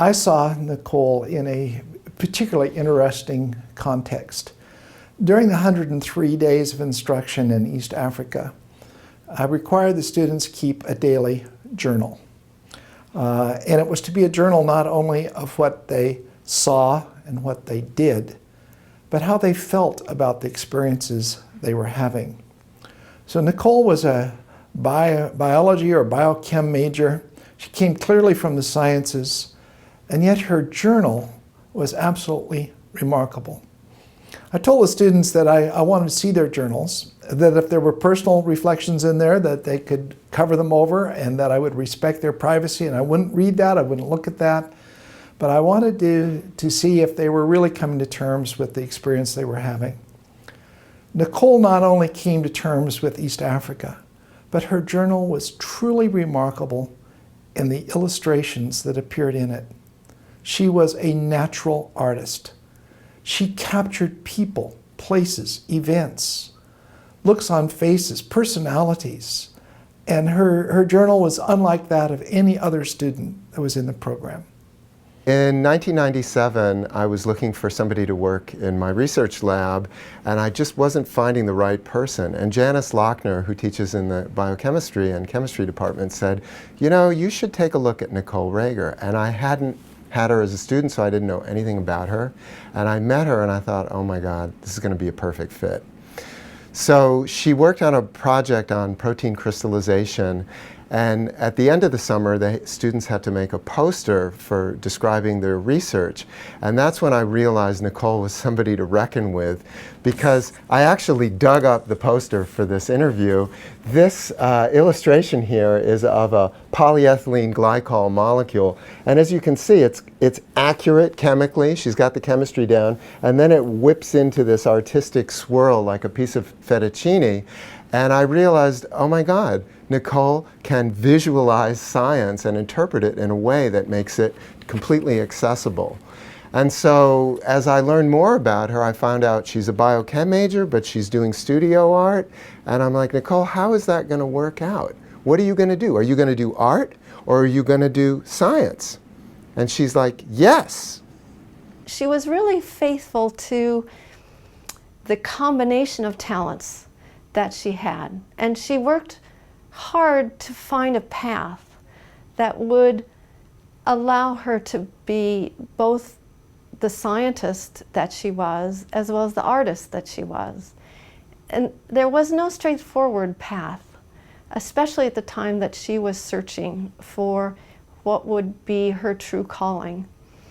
I saw Nicole in a particularly interesting context. During the 103 days of instruction in East Africa, I required the students keep a daily journal. And it was to be a journal not only of what they saw and what they did, but how they felt about the experiences they were having. So Nicole was a biology or biochem major. She came clearly from the sciences, and yet her journal was absolutely remarkable. I told the students that I wanted to see their journals, that if there were personal reflections in there, that they could cover them over, and that I would respect their privacy, and I wouldn't read that, I wouldn't look at that. But I wanted to see if they were really coming to terms with the experience they were having. Nicole not only came to terms with East Africa, but her journal was truly remarkable in the illustrations that appeared in it. She was a natural artist. She captured people, places, events, looks on faces, personalities, and her journal was unlike that of any other student that was in the program. In 1997, I was looking for somebody to work in my research lab, and I just wasn't finding the right person. And Janice Lochner, who teaches in the biochemistry and chemistry department, said, you know, you should take a look at Nicole Rager. And I hadn't had her as a student, so I didn't know anything about her. And I met her and I thought, oh my God, this is going to be a perfect fit. So she worked on a project on protein crystallization, and at the end of the summer, the students had to make a poster for describing their research. And that's when I realized Nicole was somebody to reckon with, because I actually dug up the poster for this interview. This illustration here is of a polyethylene glycol molecule. And as you can see, it's accurate chemically. She's got the chemistry down. And then it whips into this artistic swirl like a piece of fettuccine. And I realized, oh my God, Nicole can visualize science and interpret it in a way that makes it completely accessible. And so as I learned more about her, I found out she's a biochem major, but she's doing studio art. And I'm like, Nicole, how is that going to work out? What are you going to do? Are you going to do art, or are you going to do science? And she's like, yes. She was really faithful to the combination of talents that she had. And she worked hard to find a path that would allow her to be both the scientist that she was as well as the artist that she was. And there was no straightforward path, especially at the time that she was searching for what would be her true calling.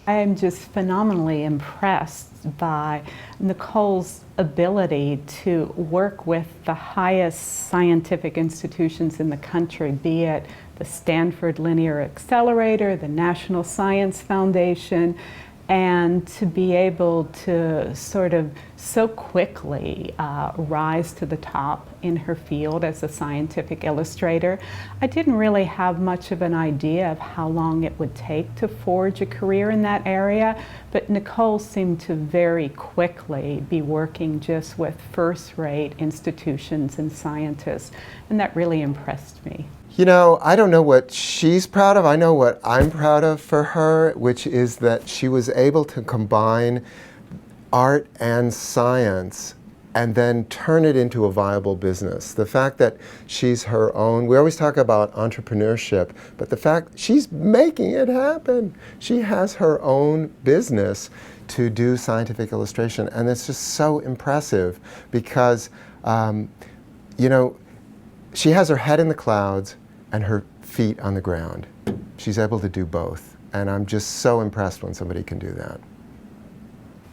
I am just phenomenally impressed by Nicole's ability to work with the highest scientific institutions in the country, be it the Stanford Linear Accelerator, the National Science Foundation, and to be able to sort of so quickly rise to the top in her field as a scientific illustrator. I didn't really have much of an idea of how long it would take to forge a career in that area, but Nicole seemed to very quickly be working just with first-rate institutions and scientists, and that really impressed me. You know, I don't know what she's proud of. I know what I'm proud of for her, which is that she was able to combine art and science and then turn it into a viable business. The fact that she's her own, we always talk about entrepreneurship, but the fact she's making it happen. She has her own business to do scientific illustration, and it's just so impressive because, you know, she has her head in the clouds and her feet on the ground. She's able to do both. And I'm just so impressed when somebody can do that.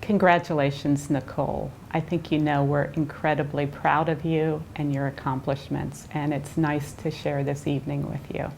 Congratulations, Nicole. I think you know we're incredibly proud of you and your accomplishments, and it's nice to share this evening with you.